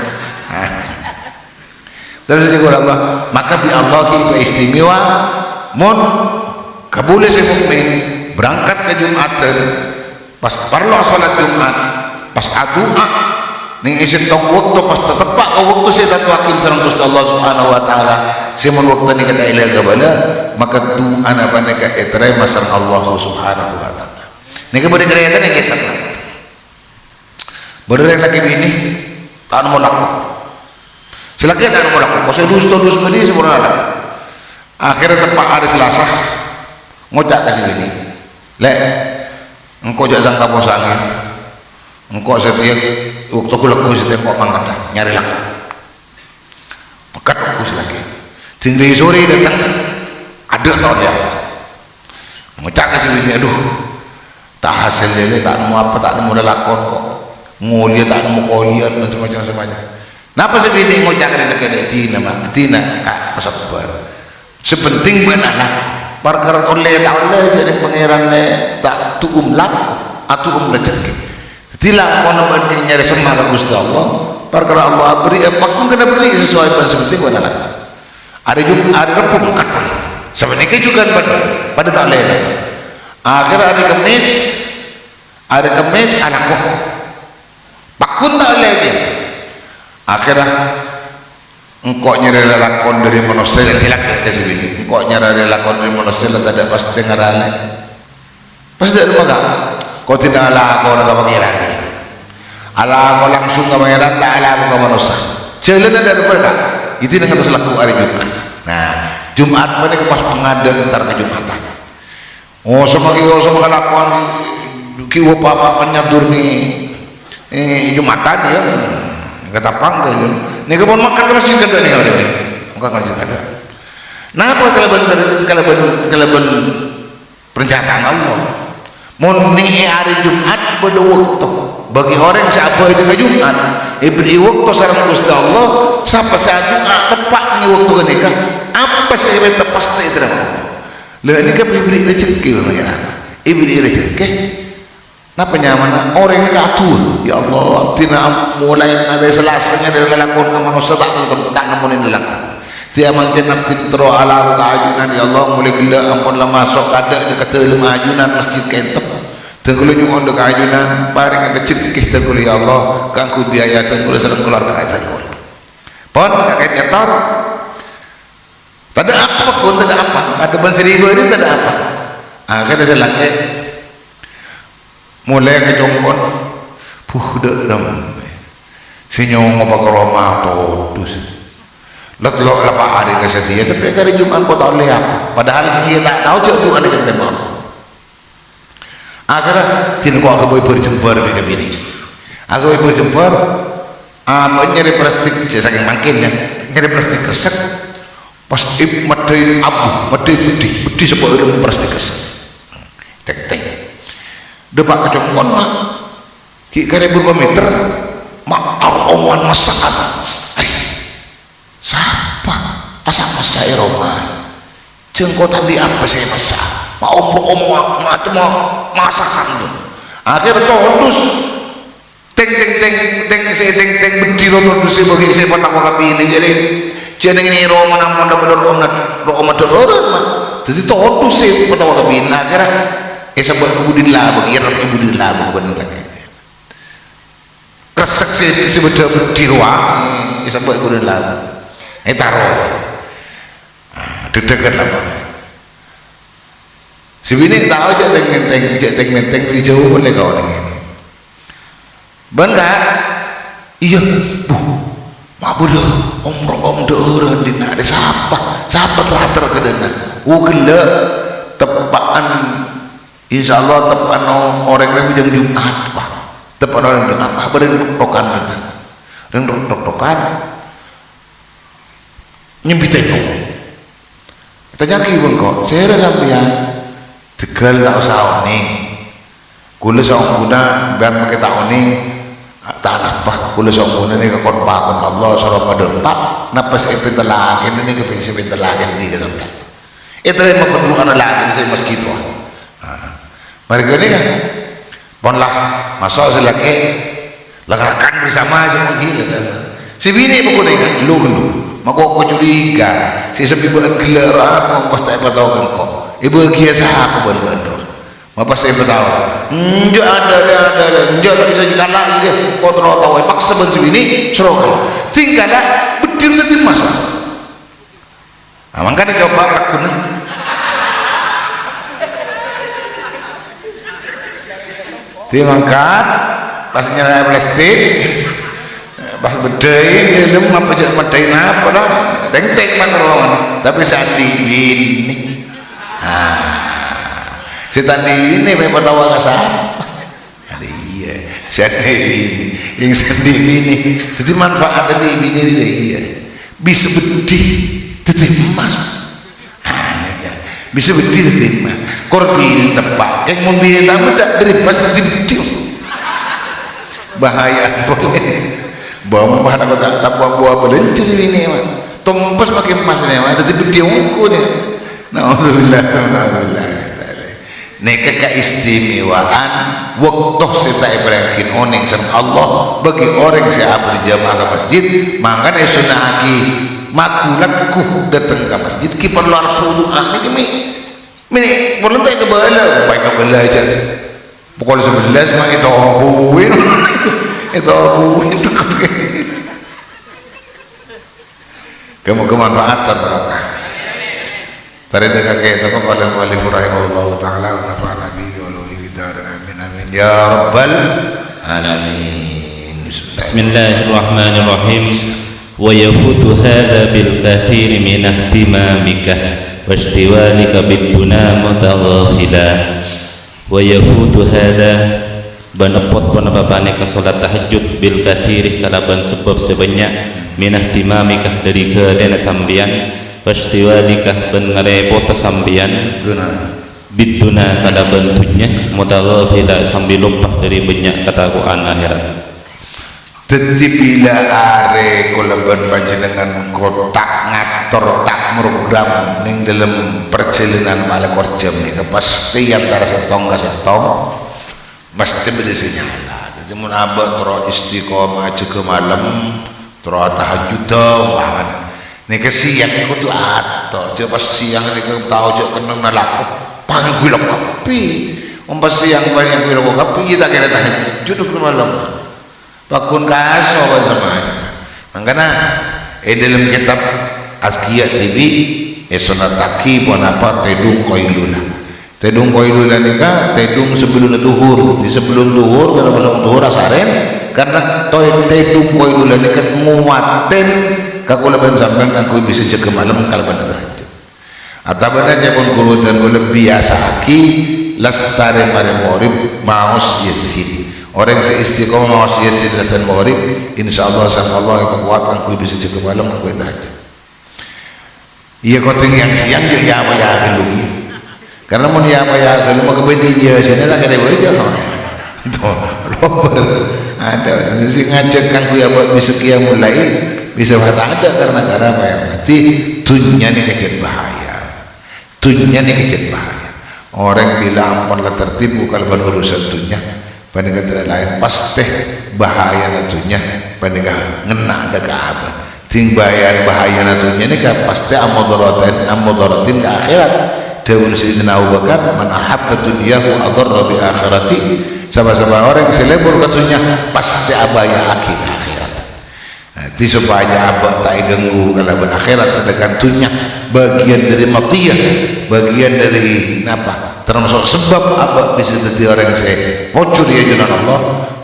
terus juga Allah maka bi Allah ki istimewa mun kabul si mukmin berangkat ke Jumatan pas perlu salat Jumat pas adua ning isin tong waktu pas tetepak ke waktu saya tatwakin sareng Gusti Allah Subhanahu wa taala simun waktu ni kata ila gabala maka tu ana paneka etre masang Allah Subhanahu wa taala nika bade kereta ni kita bade lagi bini tak mau laku selagi tak mau laku kau sedus beli sebenarnya akhirnya tepat hari Selasa ngocak kasih bini lek engkau jak sangka posangnya engkau setiap waktu aku laku setiap kau mangkat nyari laku pekat aku lagi tinggi sore datang ada tau dia ngocak kasih bini aduh tak hasil lele tak nemu apa tak nemu lakon kok ngulia tak nemu kolian macam-macam napa sih bini ngocak kada tina kak sabar sepenting benar perkara oleh jadi pangeran tak tuum lak atau rezeki tilang kono ben nyari semangat Gusti Allah perkara Allah beri apa pun kena beri sesuai dengan sepenting benar ada Rabu bukan boleh sebenarnya juga pada tak lain akhir hari Kamis anakku pakun tak lagi akhirnya engkau nyari lakon dari manusia yang silakan kasih bini engkau nyari lakon dari manusia tak ada pasti ngarane pasti ada apa kau tidak ala kau nak pangeran ala kau langsung ke pangeran tak ala kau ke manusia jalan ada apa itu dengan terus laku hari Jumat nah Jumat pada ke pas pengadaan ntar ke Jumatan oh sama lakon kiwa papa penyadur nih Jumatan ya kata pang tu ni kebun makan ke masjid kada ni kalau ni bukan masjid kada napa kalaban pernyataan Allah mun ni hari Jumat pada waktu bagi orang siapa itu ke Jumat ibri waktu sareng Gusti Allah siapa saja tepat ni waktu kenikah apa saya minta pasti terang lah ni ke ibri rezeki pangeran ibri rezeki napa nyaman orang yang atur ya Allah tina mulai ada selasanya dari lakon ke manusia tak nemuin lakon dia mungkin nanti terus ala keajunan ya Allah mulai gila ampun lah masuk ada dekat dalam ajunan masjid kentok tenggulah nyuon dekat ajunan paling ada cekih tenggulah ya Allah kangku biaya tenggulah serang keluarga tenggulah pon kakek nyetor tak ada apa pun tak ada apa ada ban seribu ini tak ada apa akhirnya saya laki mulai ke jongkon dah ram sinyong apa ke Roma todus lot lepas hari ke setia sampai hari Jumat kau tak boleh apa padahal dia tak tahu cak Tuhan kita kan Allah akhirnya tin kau aku boleh berjumpa dengan bini aku boleh berjumpa nyari plastik saking makinnya nyari plastik kesek pas madai abu madai budi sebuah ilmu plastik kesek tek depak kecokon mak kira berapa meter mak aroman masakan siapa asal masak aroman jengkotan di apa saya masak mak om macam masakan tu akhir todus teng berdiri todus bagi saya patah wakapi ini jadi ini roman aman dapat roman ada orang mak jadi todus saya patah wakapi ini akhirnya sebab kemudian labang ia ramai kemudian labang benar lagi resek sebetulnya berdiruang sebab kemudian labang taruh dedekan labang si bini tahu cek teng di jauh boleh kau ni benar iya mak bodoh om orang di nak ada siapa teratur ke dana gila tepaan insyaallah tepan orang yang bijang Jumat pak tepan orang Jumat apa berendok-dokan rendok-dokan nyempitain tanya ke ibu kok saya rasa sampean tegal tak usah oning kula saung guna biar pakai tak oning tak apa kula saung guna ni kakon pakon Allah sareng pada pak napa saya pinta lagi ini ke pinta lagi di dalam itu yang memperlukan lagi di masjid tu mereka ni kan ponlah masuk selaki lakakan bersama aja mungkin si bini pun ni kan lu maka kau curiga si sepi buat gelar apa pasti apa tahu kan kau ibu kia siapa buat apa saya bertahu enggak ada enggak tak bisa dikalah dia kontrol tahu paksa benci ini serokan tinggal betul betul masa aman kan coba lakuna timangkat pas nyala plastik pas bedain ilmu apa jadi bedain apa dah teng-teng mana tapi sandi ini Sandi ini memang tahu nggak sah? Ada iya, sandi ini, yang sandi ini, jadi manfaat dari ini iya, bisa bedih, jadi emas, bisa bedih jadi emas. Korbi tepak, yang mobil tamu tak beripas jadi bedih, bahaya boleh, bawa bahan aku tak buah boleh jadi ini, tompos pakai emas ni, jadi bedih ungku ni, Alhamdulillah. Neka keistimewaan waktu kita ibaratkan oning sama Allah bagi orang yang berjamaah ke masjid makanya sunnah aki makulaku datang ke masjid ki perlu arpu ini perlu tak ke bala baik ke bala aja pukul 11 mah itu akuin kamu kemanfaatan barakah tadi dekat kita kepada muallif rahimahullah taala wa nafa'ana bihi wa uluhi bidarin amin amin ya rabbal alamin. Bismillahirrahmanirrahim. Wa yafutu hadha bil kathir min ihtimamika wa ishtiwalika biduna mutaghafila wa yafutu hadha banepot panapapane ka salat tahajud bil kathir kalaban sebab sebanyak min ihtimamika dari kedena sambian pastiwadikah ben ngarepot sambian bituna kada bentunya mutaghafila sambil lupa dari banyak ketakuan akhirat. Dadi bila are kulaban panjenengan kotak ngatur tak program ning dalam perjalanan malah kerja nika pasti antara setong ke setong pasti beda sinyal. Jadi mun abah tro istiqomah aja ke malam tro tahajud umpamanya nika siang aku tuh atur coba siang nika tahu cok kenang nalakop panggil kapi umpas siang banyak gila kapi tak kira tahajud ke malam pakun kaso sama makanya dalam kitab Azkiyah TV sunataki pun apa tedung koilula nika tedung sebelum duhur di sebelum duhur karena masuk duhur asaren karena tedung koilula nika nguaten kakulaban sampai aku bisa jaga malam kalau pada tahajud atau benarnya pun guru dan guru biasa aki lastare mare morib maus yasin orang seistiqomah maus yasin lasan morib insyaallah sama Allah yang kuat aku bisa jaga malam aku tahajud iya kau tinggal siang je ya apa ya gelugi karena mau ya apa ya gelu mau kebetul dia sini tak ada boleh jangan itu Robert ada sih ngajak aku ya buat bisa kia mulai bisa ada karena apa yang nanti dunia ini kejadian bahaya orang bilang ampun lah tertipu kalau berurusan dunia pandang tidak lain pasti bahaya natunya pandang ngena ada ke apa ting bahaya natunya ini kan pasti amodorotin ke akhirat dahulu Sayyidina Abu Bakar man ahabba dunyahu adarra bi akhirati sama-sama orang selebur katunya pasti abaya akhirat nanti supaya abah tak ganggu kalau berakhirat sedangkan dunia bagian dari matiyah bagian dari apa termasuk sebab abah bisa jadi orang saya pocur ya jalan Allah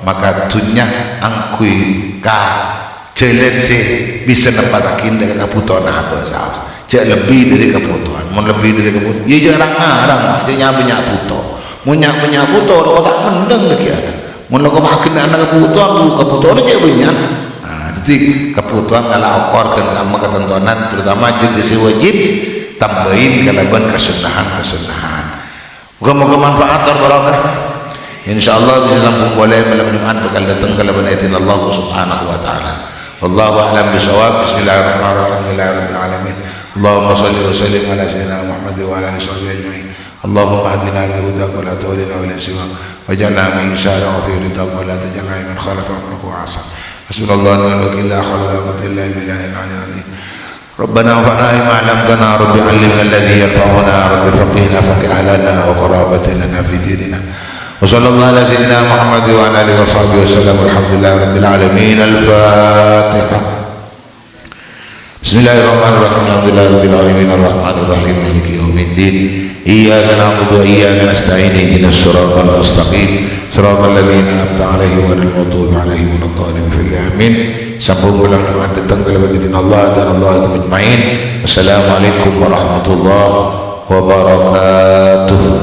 maka dunia angkui ka jalan saya bisa nempatakin dengan kebutuhan abah sah lebih dari kebutuhan mau lebih dari kebutuhan ya jarang-jarang aja nyabuto mau nyabuto kalau tak mendeng lagi ada mau kau makin anak kebutuhan aja banyak jadi kebutuhan kalau okor dan kamu ketentuan terutama juga si wajib tambahin kalaban kesunahan moga-moga manfaat berbarokah insyaallah bisa sambung boleh malam Jumat bakal datang kalaban ayatin Allah subhanahu wa ta'ala wallahu a'lam bisawab bismillahirrahmanirrahim alhamdulillahirabbil alamin Allahumma shalli wa sallim ala sayyidina Muhammad wa ala alihi washabbihi ajma'in Allahumma hadina bi hudaka wa la tawlina wa la siwa waj'alna min syarri fi ridaka wa la taj'alna min khalafa amrika wa 'asa Hasbunallahu wa ni'mal wakeel la haula wa la quwwata illa billahil 'aliyyil 'azim ربنا انفعنا بما علمتنا رب علمنا الذي ينفعنا رب فقهنا فقه لنا وقرابتنا في ديننا وصلى الله على سيدنا محمد وعلى اله وصحبه وسلم والحمد لله رب العالمين. الفاتحة. بسم الله الرحمن الرحيم الحمد لله رب العالمين الرحمن الرحيم مالك يوم الدين إياك نعبد وإياك نستعين اهدنا الصراط المستقيم صراط الذين أنعمت عليهم غير المغضوب عليهم ولا الضالين آمين. Sambung ulang dengan datang ke lebatin Allah dan Allah ajma'in. Wassalamualaikum warahmatullahi wabarakatuh.